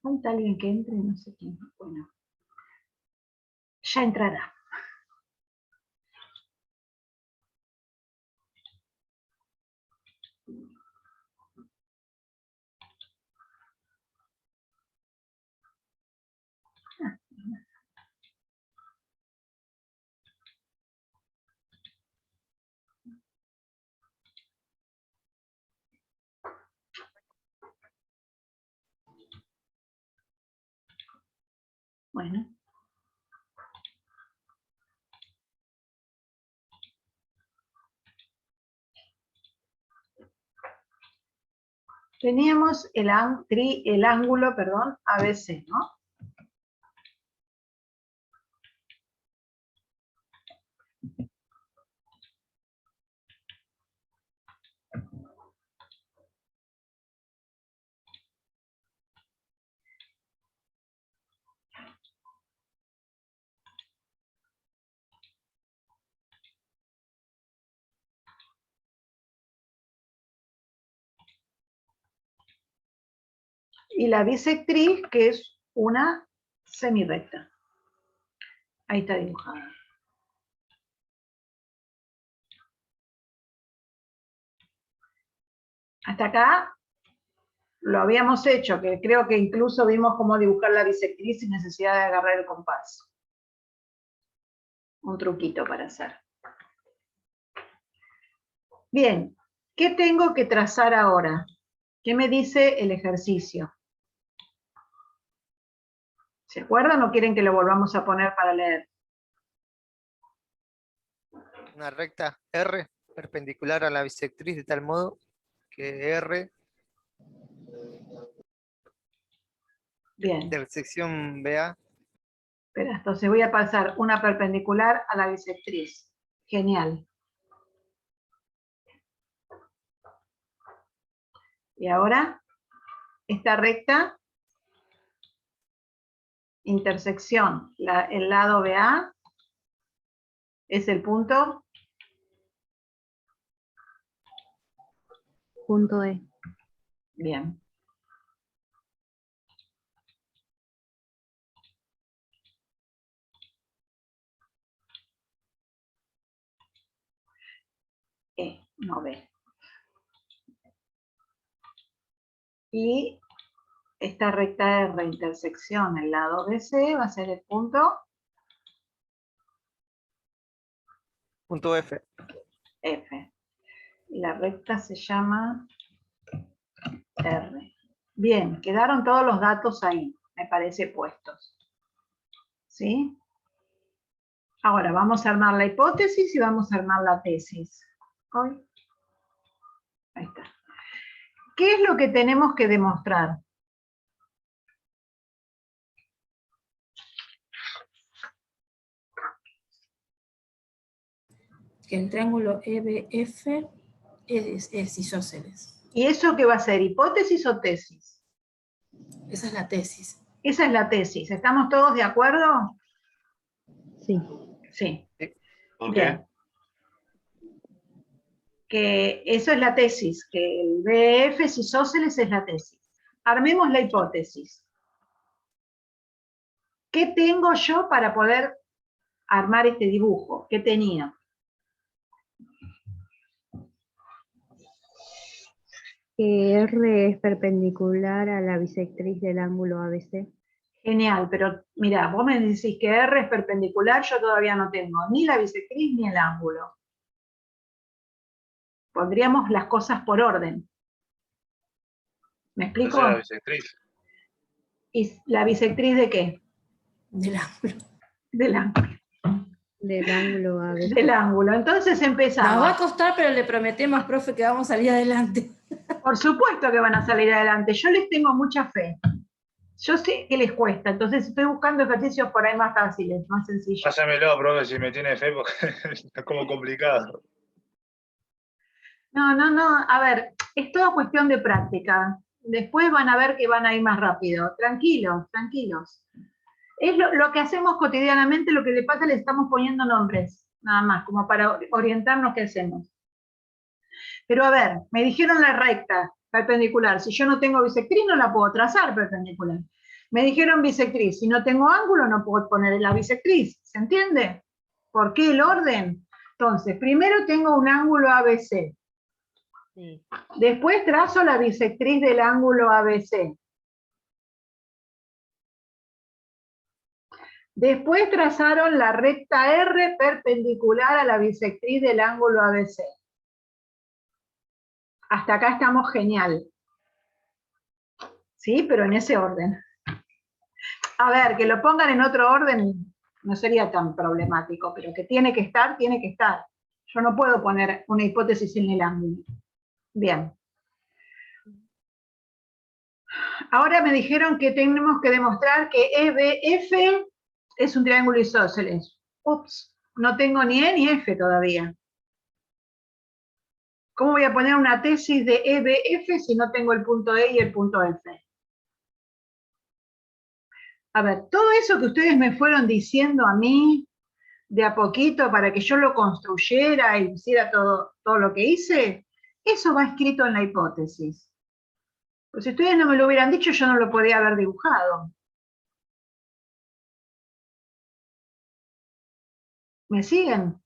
Falta alguien que entre, no sé quién. Bueno, ya entrará. Bueno. Teníamos el ángulo, perdón, ABC, ¿no? Y la bisectriz, que es una semirrecta. Ahí está dibujada. Hasta acá lo habíamos hecho, que creo que incluso vimos cómo dibujar la bisectriz sin necesidad de agarrar el compás. Un truquito para hacer. Bien, ¿qué tengo que trazar ahora? ¿Qué me dice el ejercicio? ¿Se acuerdan o quieren que lo volvamos a poner para leer? Una recta R perpendicular a la bisectriz de tal modo que R Bien. intersección BA. Espera, entonces voy a pasar una perpendicular a la bisectriz. Genial. Y ahora, esta recta, intersección, el lado BA, es el punto. Punto E. Bien. E, no B. Y esta recta R intersección, el lado BC, va a ser el punto F. F. Y la recta se llama R. Bien, quedaron todos los datos ahí, me parece, puestos. ¿Sí? Ahora vamos a armar la hipótesis y vamos a armar la tesis. Ahí está. ¿Qué es lo que tenemos que demostrar? Que el triángulo EBF es isósceles. ¿Y eso qué va a ser? ¿Hipótesis o tesis? Esa es la tesis. Esa es la tesis. ¿Estamos todos de acuerdo? Sí. Sí. ¿Por Bien. qué? Que eso es la tesis, que el BF es isósceles es la tesis. Armemos la hipótesis. ¿Qué tengo yo para poder armar este dibujo? ¿Qué tenía? Que R es perpendicular a la bisectriz del ángulo ABC. Genial, pero mira, vos me decís que R es perpendicular, yo todavía no tengo ni la bisectriz ni el ángulo. Pondríamos las cosas por orden. ¿Me explico? Esa es la bisectriz. ¿Y la bisectriz de qué? Del ángulo. Del ángulo. Del ángulo ABC. Del ángulo. Entonces empezamos. Nos va a costar, pero le prometemos, profe, que vamos a salir adelante. Por supuesto que van a salir adelante. Yo les tengo mucha fe. Yo sé que les cuesta, entonces estoy buscando ejercicios por ahí más fáciles, más sencillos. Pásamelo, profe, si me tiene fe, porque es como complicado. No, no, no. A ver, es toda cuestión de práctica. Después van a ver que van a ir más rápido. Tranquilos, tranquilos. Es lo que hacemos cotidianamente, lo que le pasa, le estamos poniendo nombres, nada más, como para orientarnos qué hacemos. Pero a ver, me dijeron la recta perpendicular. Si yo no tengo bisectriz, no la puedo trazar perpendicular. Me dijeron bisectriz. Si no tengo ángulo, no puedo poner la bisectriz. ¿Se entiende? ¿Por qué el orden? Entonces, primero tengo un ángulo ABC. Sí. Después trazo la bisectriz del ángulo ABC. Después trazaron la recta R perpendicular a la bisectriz del ángulo ABC. Hasta acá estamos genial. ¿Sí? Pero en ese orden. A ver, que lo pongan en otro orden no sería tan problemático, pero que tiene que estar, tiene que estar. Yo no puedo poner una hipótesis en el ángulo. Bien. Ahora me dijeron que tenemos que demostrar que EBF es un triángulo isósceles. Ups, no tengo ni E ni F todavía. ¿Cómo voy a poner una tesis de EBF si no tengo el punto E y el punto F? A ver, todo eso que ustedes me fueron diciendo a mí, de a poquito, para que yo lo construyera y hiciera todo lo que hice, eso va escrito en la hipótesis. Pues si ustedes no me lo hubieran dicho, yo no lo podía haber dibujado. ¿Me siguen?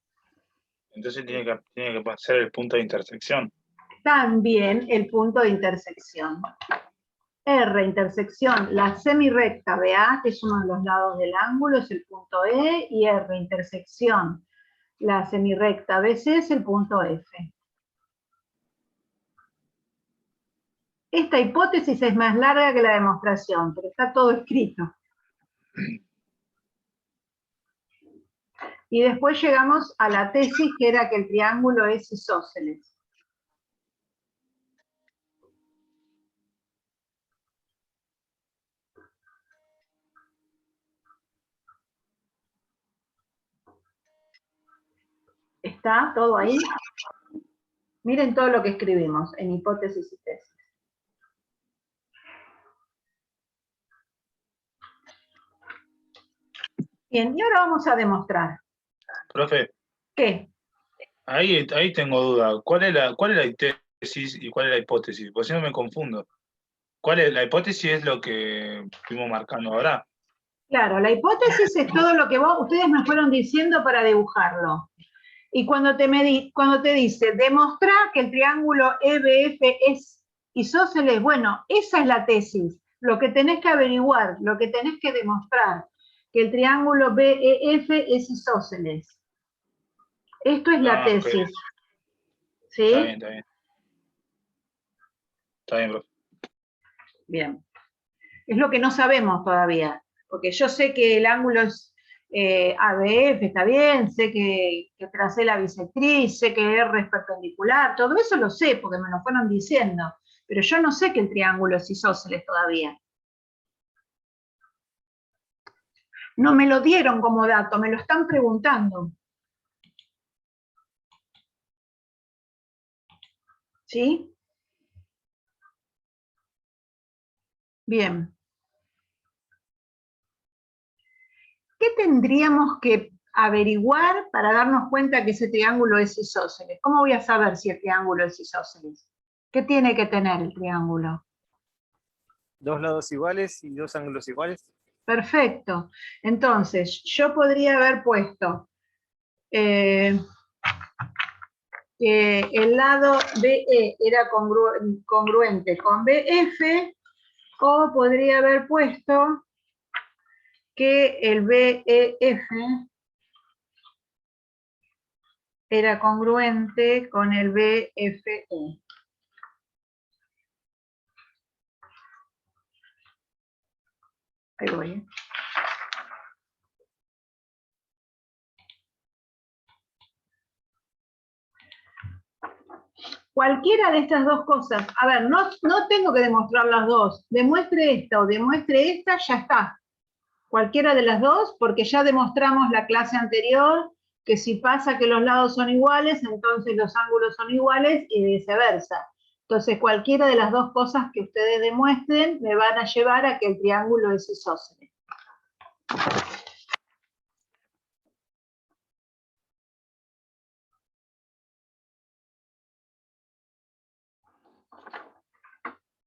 Entonces tiene que ser el punto de intersección. También el punto de intersección. R intersección, la semirrecta BA, que es uno de los lados del ángulo, es el punto E, y R intersección, la semirrecta BC es el punto F. Esta hipótesis es más larga que la demostración, pero está todo escrito. Y después llegamos a la tesis, que era que el triángulo es isósceles. ¿Está todo ahí? Miren todo lo que escribimos en hipótesis y tesis. Bien, y ahora vamos a demostrar. Profe, ¿Qué? ahí tengo duda. ¿Cuál es la tesis y cuál es la hipótesis? Porque si no me confundo. La hipótesis es lo que fuimos marcando ahora? Claro, la hipótesis es todo lo que ustedes me fueron diciendo para dibujarlo. Y cuando te dice, demostrar que el triángulo EBF es isósceles, bueno, esa es la tesis. Lo que tenés que averiguar, lo que tenés que demostrar, que el triángulo BEF es isósceles. Esto es la Ok. tesis. ¿Sí? Está bien, está bien. Está bien, profe. Bien. Es lo que no sabemos todavía, porque yo sé que el ángulo es ABF, está bien, sé que tracé la bisectriz, sé que R es perpendicular, todo eso lo sé porque me lo fueron diciendo, pero yo no sé que el triángulo es isósceles todavía. No me lo dieron como dato, me lo están preguntando. ¿Sí? Bien. ¿Qué tendríamos que averiguar para darnos cuenta que ese triángulo es isósceles? ¿Cómo voy a saber si el triángulo es isósceles? ¿Qué tiene que tener el triángulo? Dos lados iguales y dos ángulos iguales. Perfecto. Entonces, yo podría haber puesto que el lado BE era congruente con BF, o podría haber puesto que el BEF era congruente con el BFE. Ahí voy. Cualquiera de estas dos cosas, a ver, no tengo que demostrar las dos, demuestre esta o demuestre esta, ya está. Cualquiera de las dos, porque ya demostramos la clase anterior que si pasa que los lados son iguales, entonces los ángulos son iguales y viceversa. Entonces cualquiera de las dos cosas que ustedes demuestren me van a llevar a que el triángulo es isósceles.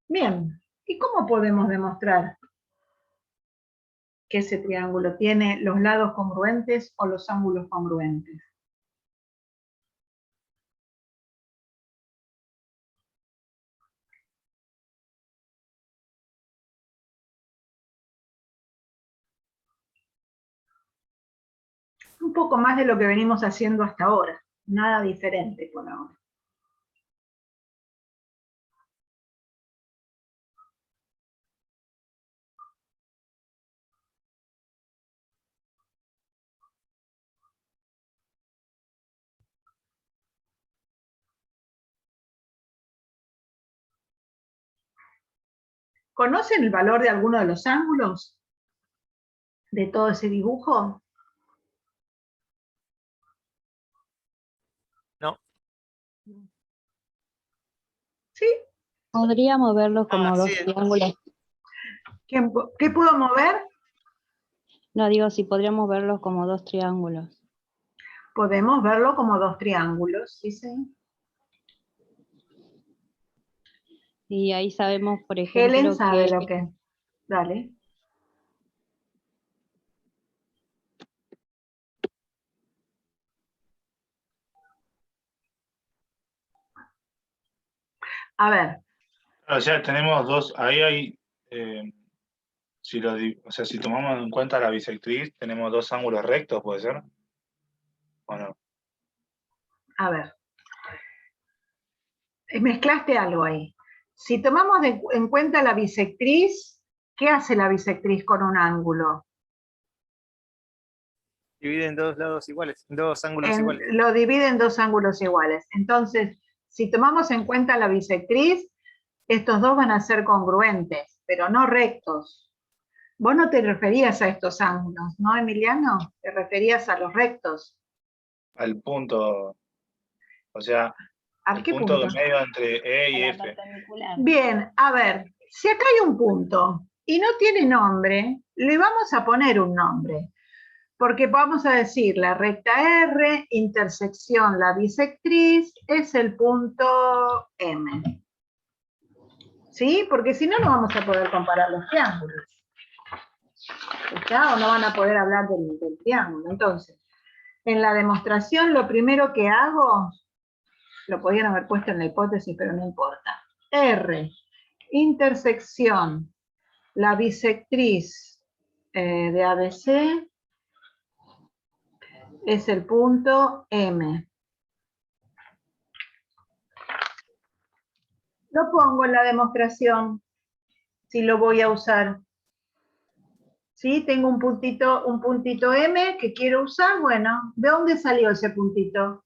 Bien, ¿y cómo podemos demostrar que ese triángulo tiene los lados congruentes o los ángulos congruentes. Un poco más de lo que venimos haciendo hasta ahora, nada diferente por ahora. ¿Conocen el valor de alguno de los ángulos de todo ese dibujo? No. ¿Sí? Podríamos verlos como dos Sí. triángulos. ¿Qué puedo mover? No, digo, si podríamos verlos como dos triángulos. Podemos verlo como dos triángulos, ¿sí? Sí. Y ahí sabemos, por Helen ejemplo, sabe que lo que... Dale. A ver, O sea, tenemos dos, ahí hay, o sea, si tomamos en cuenta la bisectriz, tenemos dos ángulos rectos, ¿puede ser? ¿O no? a ver. Mezclaste algo ahí. Si tomamos en cuenta la bisectriz, ¿qué hace la bisectriz con un ángulo? Divide en dos lados iguales, en dos ángulos iguales. Lo divide en dos ángulos iguales. Entonces, si tomamos en cuenta la bisectriz, estos dos van a ser congruentes, pero no rectos. Vos no te referías a estos ángulos, ¿no, Emiliano? Te referías a los rectos. Al punto, o sea, ¿A el qué punto punto? de medio entre E y La F. perpendicular. Bien, a ver, si acá hay un punto y no tiene nombre, le vamos a poner un nombre. Porque vamos a decir, la recta R, intersección la bisectriz, es el punto M. ¿Sí? Porque si no, no vamos a poder comparar los triángulos. ¿Está? O no van a poder hablar del triángulo. Entonces, en la demostración, lo primero que hago, lo podían haber puesto en la hipótesis, pero no importa. R, intersección la bisectriz de ABC, es el punto M. Lo pongo en la demostración, si lo voy a usar. ¿Sí? Tengo un puntito M que quiero usar, bueno, ¿de dónde salió ese puntito?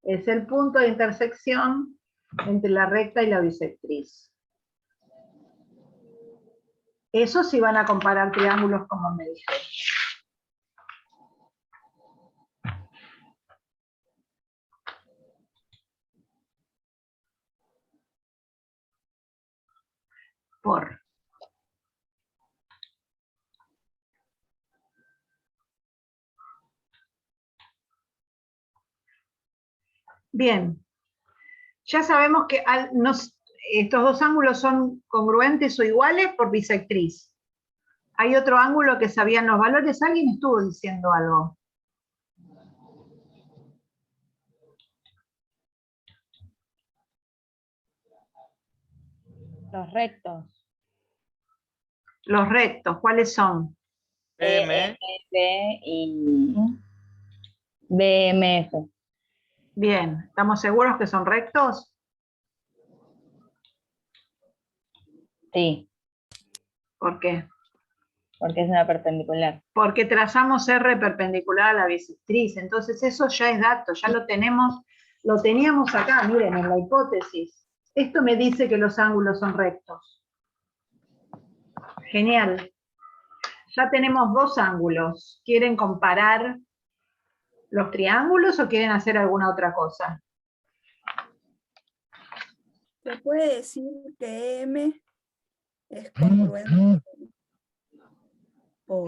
Es el punto de intersección entre la recta y la bisectriz. Eso sí van a comparar triángulos como me dije. Por. Bien. Ya sabemos que estos dos ángulos son congruentes o iguales por bisectriz. Hay otro ángulo que sabían los valores. Alguien estuvo diciendo algo. los rectos. Los rectos, ¿cuáles son? BM, B y BMF. Bien, ¿estamos seguros que son rectos? Sí, ¿Por qué? porque es una perpendicular. Porque trazamos R perpendicular a la bisectriz. Entonces eso ya es dato, ya lo teníamos acá, miren, en la hipótesis. Esto me dice que los ángulos son rectos. Genial. Ya tenemos dos ángulos. ¿Quieren comparar los triángulos o quieren hacer alguna otra cosa? ¿Se puede decir que M es congruente por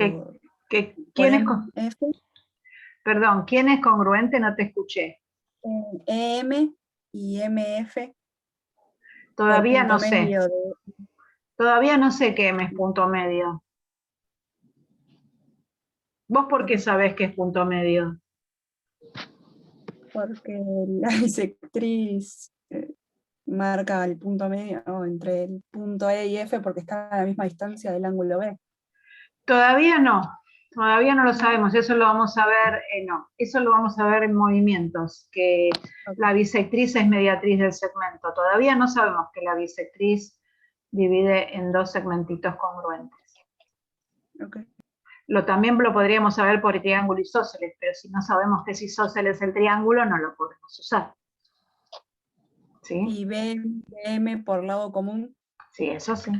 ¿Quién es, F? perdón, ¿quién es congruente? No te escuché. EM y MF. Todavía por punto no sé. medio Todavía no sé qué M es punto medio. ¿Vos por qué sabés que es punto medio? Porque la bisectriz marca el punto medio entre el punto E y F porque está a la misma distancia del ángulo B. Todavía no lo sabemos, eso lo vamos a ver, no, eso lo vamos a ver en movimientos, que la bisectriz es mediatriz del segmento. Todavía no sabemos que la bisectriz divide en dos segmentitos congruentes. Okay. También lo podríamos saber por triángulo isósceles, pero si no sabemos que es isósceles el triángulo, no lo podemos usar. ¿Sí? Y BM por lado común. Sí, eso sí.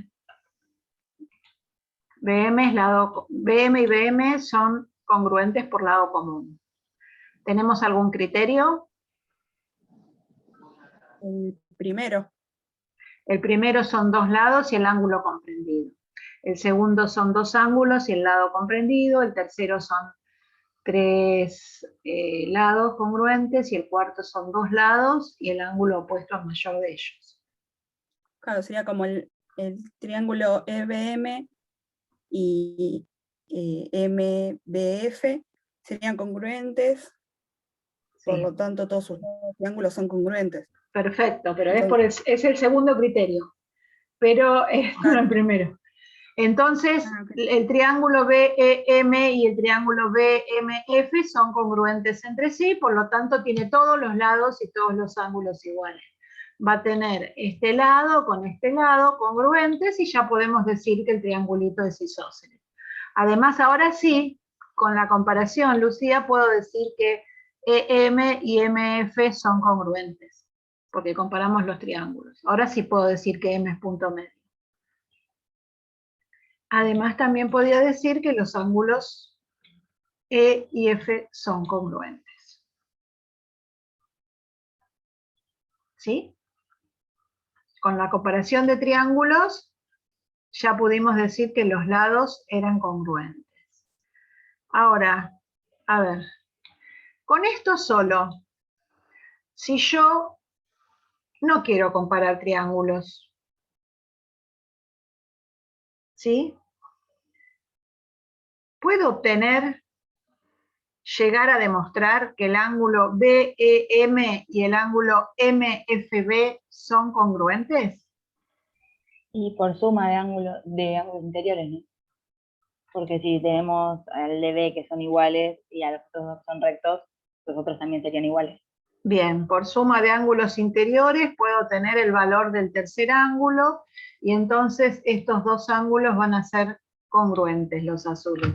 BM y BM son congruentes por lado común. ¿Tenemos algún criterio? El primero. El primero son dos lados y el ángulo comprendido. El segundo son dos ángulos y el lado comprendido. El tercero son tres lados congruentes y el cuarto son dos lados y el ángulo opuesto al mayor de ellos. Claro, sería como el triángulo EBM y MBF serían congruentes, por Sí. lo tanto todos sus triángulos son congruentes. Perfecto, pero es el segundo criterio, pero es no el primero. Entonces, Okay. el triángulo BEM y el triángulo BMF son congruentes entre sí, por lo tanto tiene todos los lados y todos los ángulos iguales. Va a tener este lado con este lado congruentes y ya podemos decir que el triangulito es isósceles. Además, ahora sí, con la comparación, Lucía, puedo decir que EM y MF son congruentes, porque comparamos los triángulos. Ahora sí puedo decir que M es punto medio. Además, también podría decir que los ángulos E y F son congruentes. ¿Sí? Con la comparación de triángulos, ya pudimos decir que los lados eran congruentes. Ahora, a ver, con esto solo, si yo no quiero comparar triángulos, ¿sí? ¿Puedo llegar a demostrar que el ángulo BEM y el ángulo MFB son congruentes? Y por suma de ángulos interiores, ¿no? Porque si tenemos al de B que son iguales y a los otros dos son rectos, los otros también serían iguales. Bien, por suma de ángulos interiores puedo tener el valor del tercer ángulo y entonces estos dos ángulos van a ser congruentes, los azules.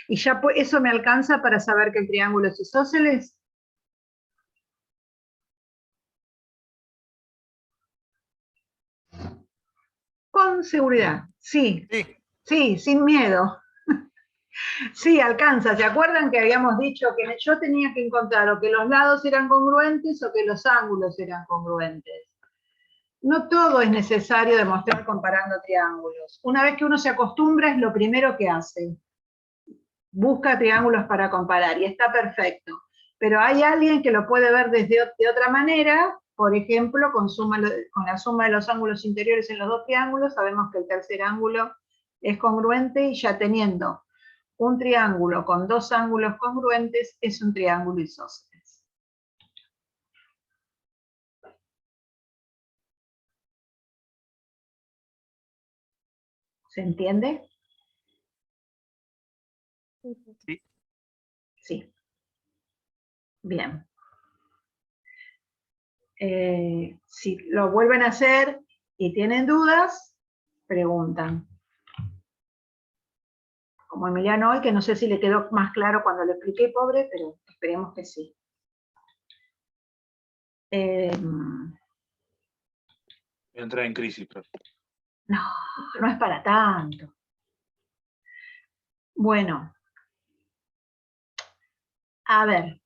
Y ya eso me alcanza para saber que el triángulo es isósceles. Con seguridad, sí. Sí, Sí, sin miedo. Sí, alcanza. ¿Se acuerdan que habíamos dicho que yo tenía que encontrar o que los lados eran congruentes o que los ángulos eran congruentes? No todo es necesario demostrar comparando triángulos. Una vez que uno se acostumbra es lo primero que hace. Busca triángulos para comparar y está perfecto. Pero hay alguien que lo puede ver de otra manera, por ejemplo, con la suma de los ángulos interiores en los dos triángulos, sabemos que el tercer ángulo es congruente y ya teniendo un triángulo con dos ángulos congruentes es un triángulo isósceles. ¿Se entiende? sí. Sí. Bien. Si lo vuelven a hacer y tienen dudas, preguntan. Como Emiliano hoy, que no sé si le quedó más claro cuando lo expliqué, pobre, pero esperemos que sí. Voy a entrar en crisis, profe. No es para tanto. Bueno. A ver.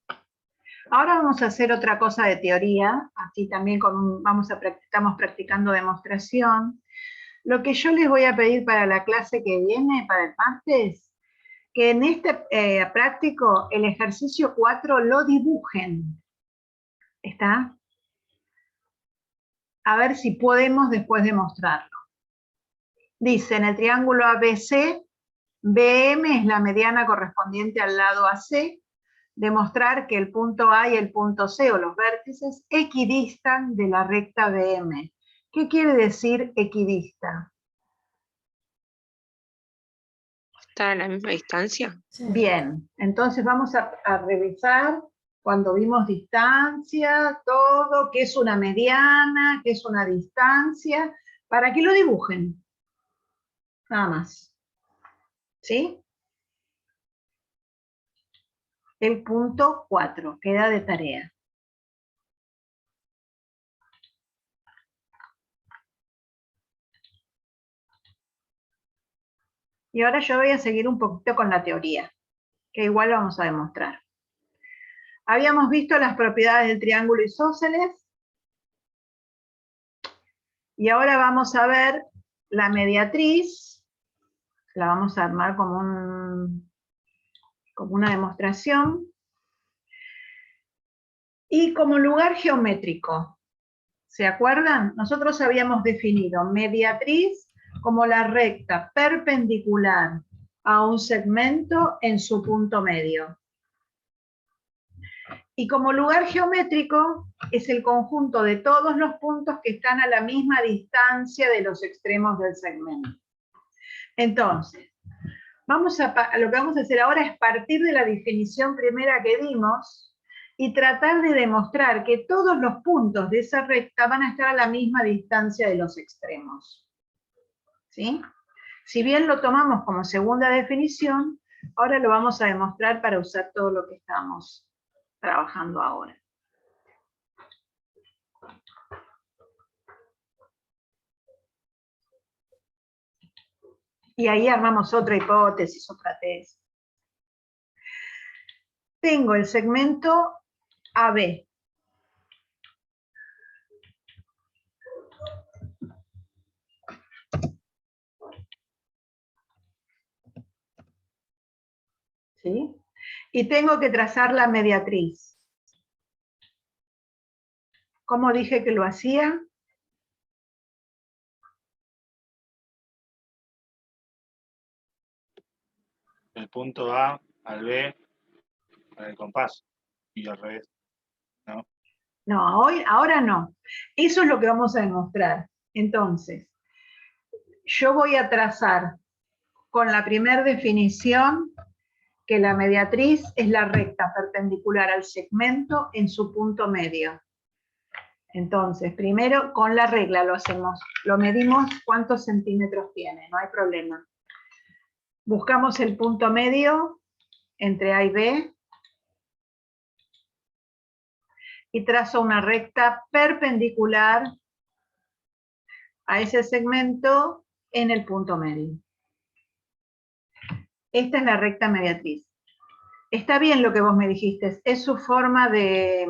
Ahora vamos a hacer otra cosa de teoría, así también estamos practicando demostración. Lo que yo les voy a pedir para la clase que viene, para el martes, que en este práctico el ejercicio 4 lo dibujen. ¿Está? A ver si podemos después demostrarlo. Dice, en el triángulo ABC, BM es la mediana correspondiente al lado AC, demostrar que el punto A y el punto C, o los vértices, equidistan de la recta BM. ¿Qué quiere decir equidista? ¿Está a la misma distancia? Sí. Bien, entonces vamos a revisar cuando vimos distancia, todo, qué es una mediana, qué es una distancia, para que lo dibujen. Nada más. ¿Sí? El punto 4, queda de tarea. Y ahora yo voy a seguir un poquito con la teoría, que igual vamos a demostrar. Habíamos visto las propiedades del triángulo isósceles, y ahora vamos a ver la mediatriz, la vamos a armar como una demostración, y como lugar geométrico. ¿Se acuerdan? Nosotros habíamos definido mediatriz como la recta perpendicular a un segmento en su punto medio. Y como lugar geométrico es el conjunto de todos los puntos que están a la misma distancia de los extremos del segmento. Entonces, lo que vamos a hacer ahora es partir de la definición primera que dimos y tratar de demostrar que todos los puntos de esa recta van a estar a la misma distancia de los extremos. ¿Sí? Si bien lo tomamos como segunda definición, ahora lo vamos a demostrar para usar todo lo que estamos trabajando ahora. Y ahí armamos otra hipótesis, otra tesis. Tengo el segmento AB. ¿Sí? Y tengo que trazar la mediatriz. ¿Cómo dije que lo hacía? El punto A al B con el compás y al revés. No, ahora no. Eso es lo que vamos a demostrar. Entonces, yo voy a trazar con la primera definición que la mediatriz es la recta perpendicular al segmento en su punto medio. Entonces, primero con la regla lo hacemos, lo medimos cuántos centímetros tiene, no hay problema. Buscamos el punto medio entre A y B y trazo una recta perpendicular a ese segmento en el punto medio. Esta es la recta mediatriz. Está bien lo que vos me dijiste, es su forma de...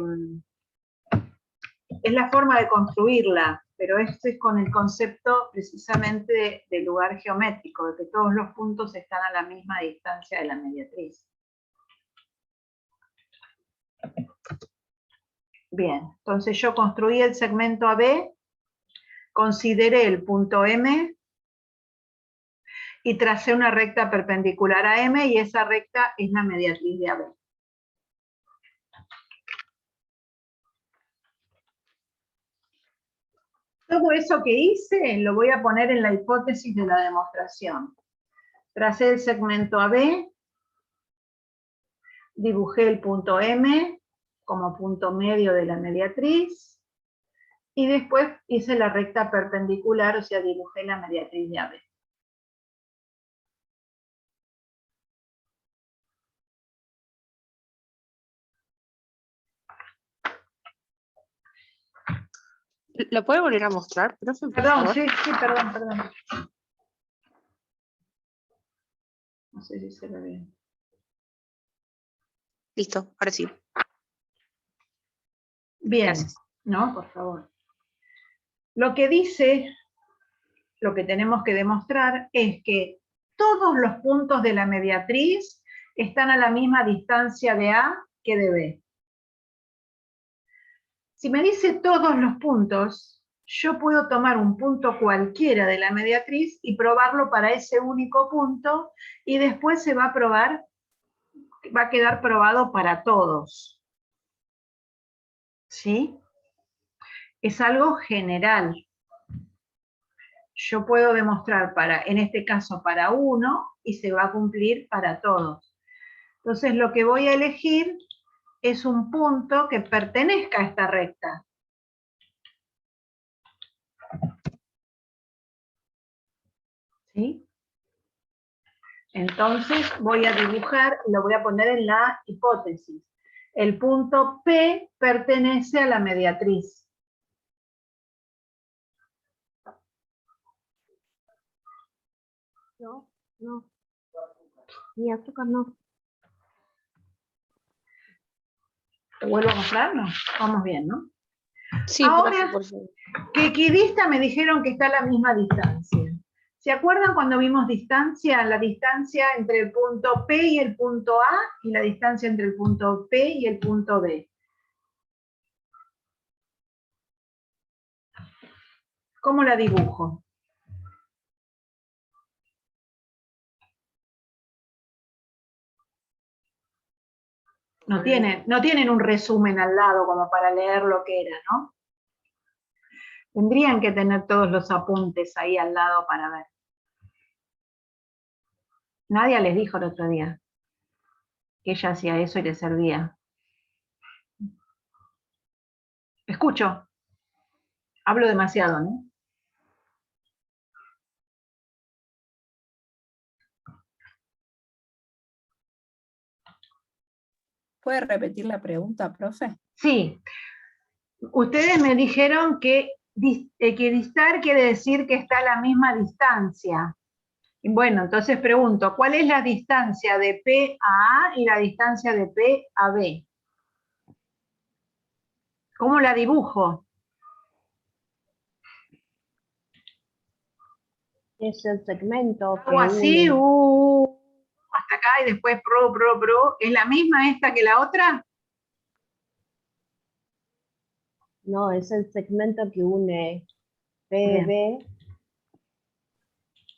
es la forma de construirla, pero esto es con el concepto precisamente de lugar geométrico, de que todos los puntos están a la misma distancia de la mediatriz. Bien, entonces yo construí el segmento AB, consideré el punto M y tracé una recta perpendicular a M, y esa recta es la mediatriz de AB. Todo eso que hice lo voy a poner en la hipótesis de la demostración. Tracé el segmento AB, dibujé el punto M como punto medio de la mediatriz, y después hice la recta perpendicular, o sea, dibujé la mediatriz de AB. ¿Lo puede volver a mostrar, profe, por Perdón, favor? sí, perdón. No sé si se lo ve. Listo, ahora sí. Bien, Gracias. ¿no? Por favor. Lo que dice, lo que tenemos que demostrar es que todos los puntos de la mediatriz están a la misma distancia de A que de B. Si me dice todos los puntos, yo puedo tomar un punto cualquiera de la mediatriz y probarlo para ese único punto, y después se va a probar, va a quedar probado para todos. ¿Sí? Es algo general. Yo puedo demostrar en este caso para uno, y se va a cumplir para todos. Entonces lo que voy a elegir es un punto que pertenezca a esta recta. ¿Sí? Entonces voy a dibujar, lo voy a poner en la hipótesis. El punto P pertenece a la mediatriz. No, no. Ni azúcar no. ¿Te vuelvo a mostrar? No, vamos bien, ¿no? Sí, Ahora, profe, por favor. que equidista me dijeron que está a la misma distancia. ¿Se acuerdan cuando vimos distancia? La distancia entre el punto P y el punto A, y la distancia entre el punto P y el punto B. ¿Cómo la dibujo? No tienen un resumen al lado como para leer lo que era, ¿no? Tendrían que tener todos los apuntes ahí al lado para ver. Nadia les dijo el otro día que ella hacía eso y le servía. Escucho. Hablo demasiado, ¿no? ¿Puede repetir la pregunta, profe? Sí. Ustedes me dijeron que equidistar quiere decir que está a la misma distancia. Bueno, entonces pregunto, ¿cuál es la distancia de P a A y la distancia de P a B? ¿Cómo la dibujo? Es el segmento que Hago así, une. hasta acá y después pro. ¿Es la misma esta que la otra? No, es el segmento que une PB.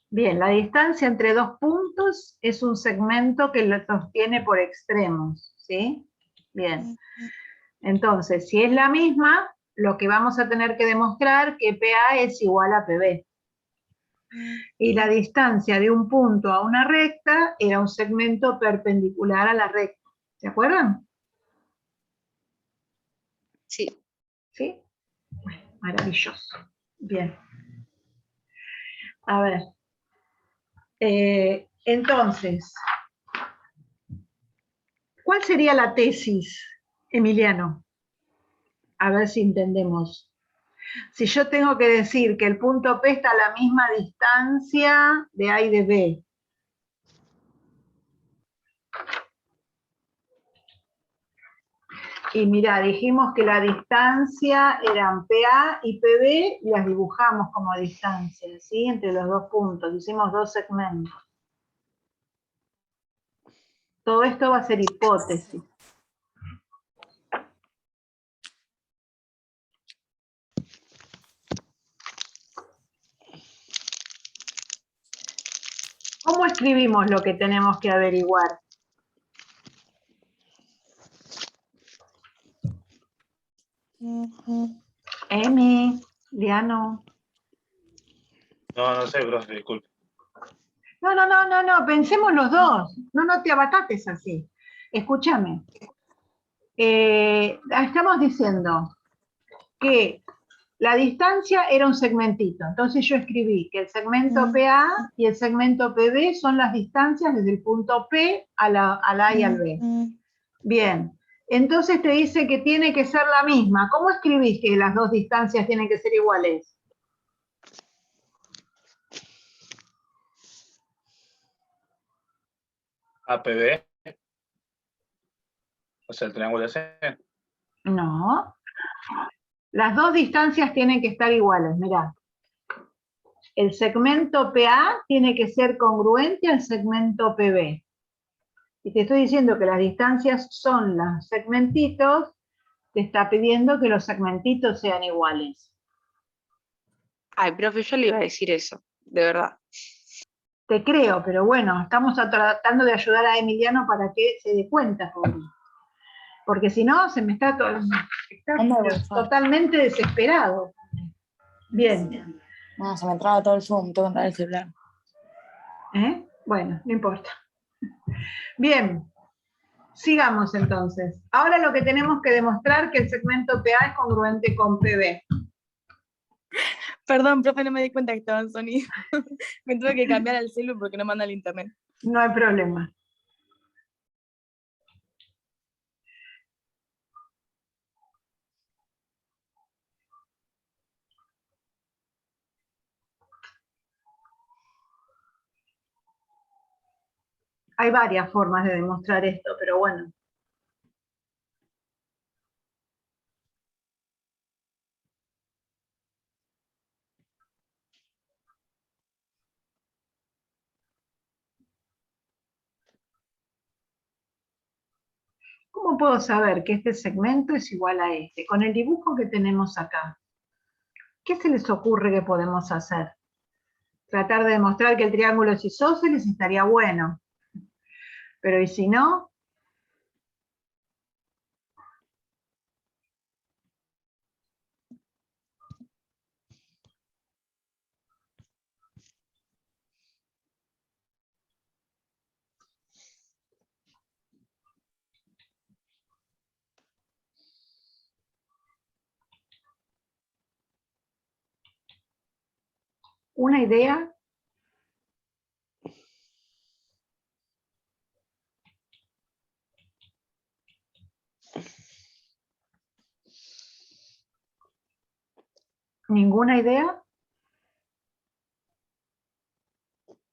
Bien, la distancia entre dos puntos es un segmento que lo sostiene por extremos, ¿sí? Bien. Entonces, si es la misma, lo que vamos a tener que demostrar que PA es igual a PB. Y la distancia de un punto a una recta era un segmento perpendicular a la recta. ¿Se acuerdan? Sí. ¿Sí? Bueno, maravilloso. Bien. A ver. Entonces, ¿cuál sería la tesis, Emiliano? A ver si entendemos. Si yo tengo que decir que el punto P está a la misma distancia de A y de B. Y mira, dijimos que la distancia eran PA y PB, y las dibujamos como distancias, ¿sí? Entre los dos puntos, hicimos dos segmentos. Todo esto va a ser hipótesis. ¿Cómo escribimos lo que tenemos que averiguar? Emi, Liano. No sé, profe, disculpe. No, pensemos los dos. No te abatates así. Escúchame. Estamos diciendo que la distancia era un segmentito. Entonces yo escribí que el segmento PA y el segmento PB son las distancias desde el punto P al A y al B. Bien. Entonces te dice que tiene que ser la misma. ¿Cómo escribís que las dos distancias tienen que ser iguales? APB. O sea, el triángulo ese. No. Las dos distancias tienen que estar iguales, mirá. El segmento PA tiene que ser congruente al segmento PB. Y te estoy diciendo que las distancias son los segmentitos, te está pidiendo que los segmentitos sean iguales. Ay, profe, yo le iba a decir eso, de verdad. Te creo, pero bueno, estamos tratando de ayudar a Emiliano para que se dé cuenta, pobre. Porque si no, se me está, está ¿Dónde voy a estar? totalmente desesperado. Bien. No, se me traba todo el Zoom, tengo que entrar el celular. Bueno, no importa. Bien, sigamos entonces. Ahora lo que tenemos que demostrar que el segmento PA es congruente con PB. Perdón, profe, no me di cuenta que estaba en sonido. Me tuve que cambiar el celu porque no manda el internet. No hay problema. Hay varias formas de demostrar esto, pero bueno. ¿Cómo puedo saber que este segmento es igual a este? Con el dibujo que tenemos acá. ¿Qué se les ocurre que podemos hacer? Tratar de demostrar que el triángulo es isósceles estaría bueno. Pero ¿y si no? ¿Una idea? ¿Ninguna idea?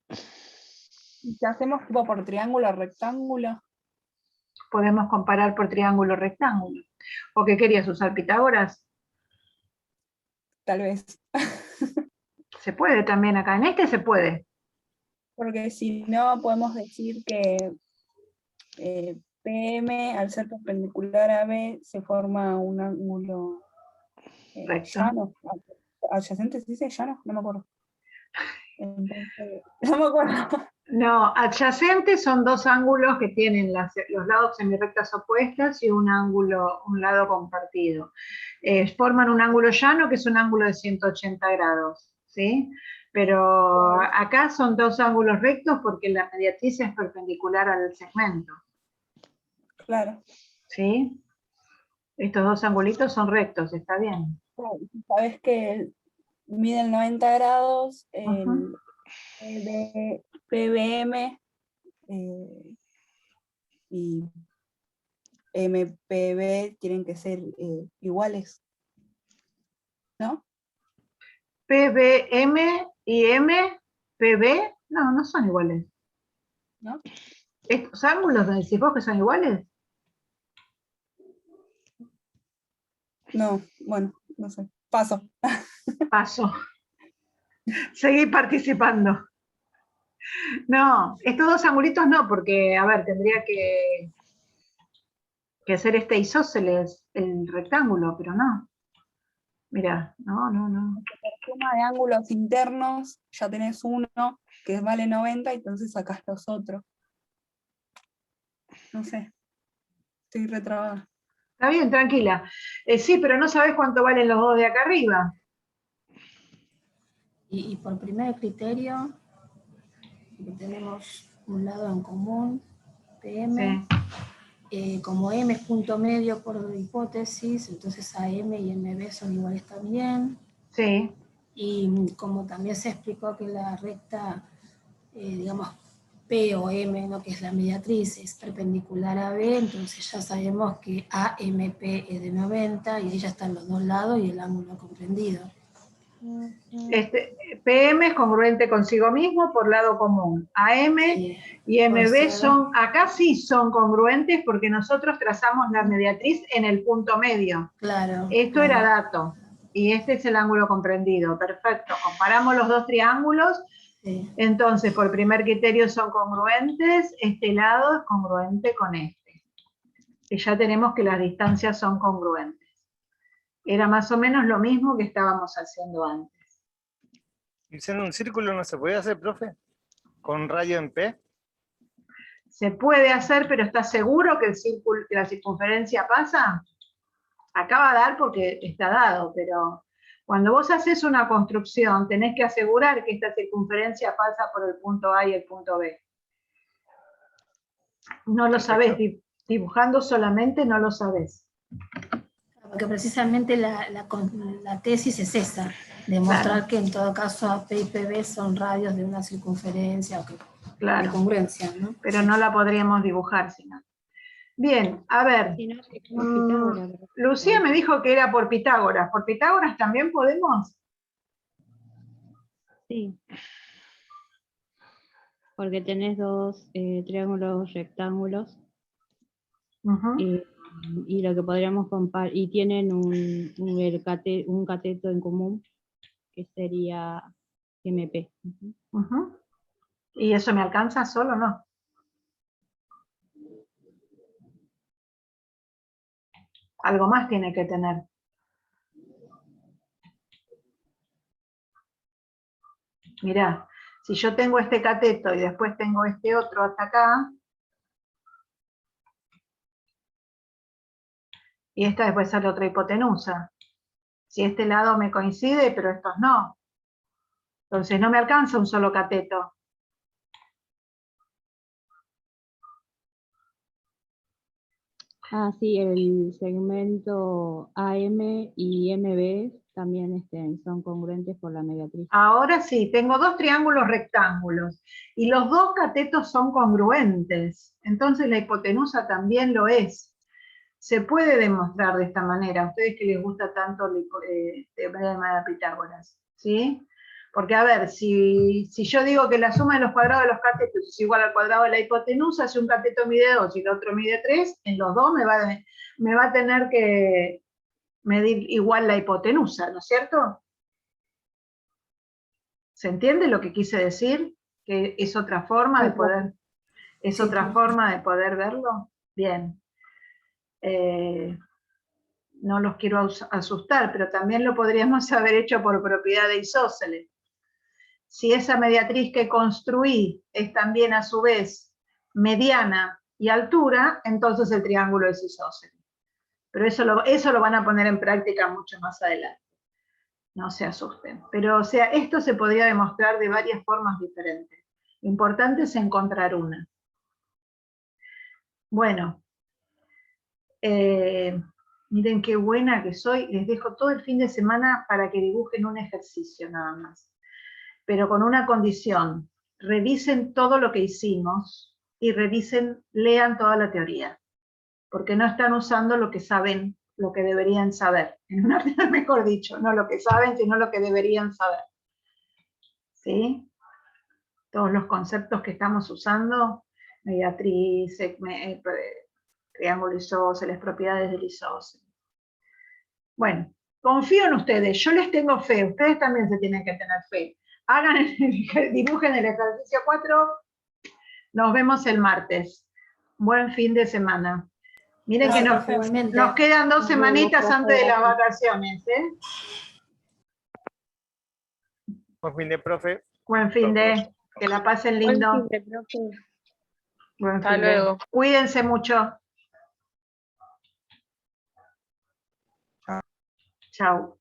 ¿Qué hacemos tipo por triángulo, rectángulo? Podemos comparar por triángulo rectángulo. ¿O qué querías usar, Pitágoras? Tal vez. Se puede también acá. En este se puede. Porque si no, podemos decir que PM, al ser perpendicular a B, se forma un ángulo Recto. llano. ¿Adyacente se dice llano? No me acuerdo. Entonces, no me acuerdo. No, adyacentes son dos ángulos que tienen los lados semirrectas opuestas y un lado compartido. Forman un ángulo llano que es un ángulo de 180 grados, ¿sí? Pero acá son dos ángulos rectos porque la mediatriz es perpendicular al segmento, Claro. ¿sí? Estos dos angulitos son rectos, está bien. Sabes que miden 90 grados, Ujú. PBM y MPB tienen que ser iguales, ¿no? PBM y MPB, no son iguales. ¿No? ¿Estos ángulos me decís vos que son iguales? No, bueno, no sé. Paso. Paso. Seguí participando. No, estos dos angulitos no, porque, a ver, tendría que ser este isósceles, el rectángulo, pero no. Mira, no. Por suma de ángulos internos ya tenés uno que vale 90 y entonces sacás los otros. No sé. Estoy retrabada. Está bien, tranquila. Sí, pero no sabés cuánto valen los dos de acá arriba. Y por primer criterio, que tenemos un lado en común, PM, Sí. como M es punto medio por hipótesis, entonces AM y MB son iguales también. Sí. Y como también se explicó que la recta, digamos, P o M, ¿no? Que es la mediatriz, es perpendicular a B, entonces ya sabemos que AMP es de 90 y ahí ya están los dos lados y el ángulo comprendido. PM es congruente consigo mismo por lado común. AM y MB acá sí son congruentes porque nosotros trazamos la mediatriz en el punto medio. Claro. Esto era dato. Y este es el ángulo comprendido. Perfecto. Comparamos los dos triángulos. Sí. Entonces, por primer criterio son congruentes. Este lado es congruente con este. Y ya tenemos que las distancias son congruentes. Era más o menos lo mismo que estábamos haciendo antes. Diciendo un círculo no se puede hacer, profe, con radio en P. Se puede hacer, pero ¿estás seguro que el círculo, que la circunferencia pasa? Acá va a dar porque está dado, pero cuando vos haces una construcción, tenés que asegurar que esta circunferencia pasa por el punto A y el punto B. No lo sabés, dibujando solamente no lo sabés. Porque precisamente la tesis es esa, demostrar Claro. que en todo caso AP y PB son radios de una circunferencia o que Claro. de congruencia, ¿no? Pero no la podríamos dibujar, si no. Bien, a ver. Si no, tenemos Pitágoras, ¿verdad? Lucía me dijo que era por Pitágoras. ¿Por Pitágoras también podemos? Sí. Porque tenés dos triángulos rectángulos Ujú. y lo que podríamos comparar, y tienen un cateto en común, que sería MP. Ujú. Ujú. ¿Y eso me alcanza solo o no? Algo más tiene que tener. Mirá, si yo tengo este cateto y después tengo este otro hasta acá, y esta después sale otra hipotenusa. Si este lado me coincide, pero estos no. Entonces no me alcanza un solo cateto. Ah, sí, el segmento AM y MB también son congruentes por la mediatriz. Ahora sí, tengo dos triángulos rectángulos y los dos catetos son congruentes. Entonces la hipotenusa también lo es. Se puede demostrar de esta manera, a ustedes que les gusta tanto el teorema de Pitágoras, ¿sí? Porque, a ver, si yo digo que la suma de los cuadrados de los catetos es igual al cuadrado de la hipotenusa, si un cateto mide 2 y el otro mide 3, en los dos me va a tener que medir igual la hipotenusa, ¿no es cierto? ¿Se entiende lo que quise decir? Que es otra forma de poder, es Sí, otra sí. forma de poder verlo. Bien. No los quiero asustar, pero también lo podríamos haber hecho por propiedad de isósceles. Si esa mediatriz que construí es también a su vez mediana y altura, entonces el triángulo es isósceles. Pero eso lo van a poner en práctica mucho más adelante. No se asusten. Pero, o sea, esto se podría demostrar de varias formas diferentes. Lo importante es encontrar una. Bueno, miren qué buena que soy. Les dejo todo el fin de semana para que dibujen un ejercicio nada más. Pero con una condición. Revisen todo lo que hicimos y lean toda la teoría. Porque no están usando lo que saben, lo que deberían saber. Mejor dicho, no lo que saben, sino lo que deberían saber. ¿Sí? Todos los conceptos que estamos usando, mediatriz, triángulo isósceles, propiedades del isósceles. Bueno, confío en ustedes, yo les tengo fe, ustedes también se tienen que tener fe. Dibujen el ejercicio 4, nos vemos el martes. Buen fin de semana. Miren que nos quedan 2 semanitas antes de las vacaciones, ¿eh? Buen fin de, profe. Buen fin de, que la pasen lindo. Buen fin de, profe. Buen Hasta fin de. luego. Cuídense mucho. Chao.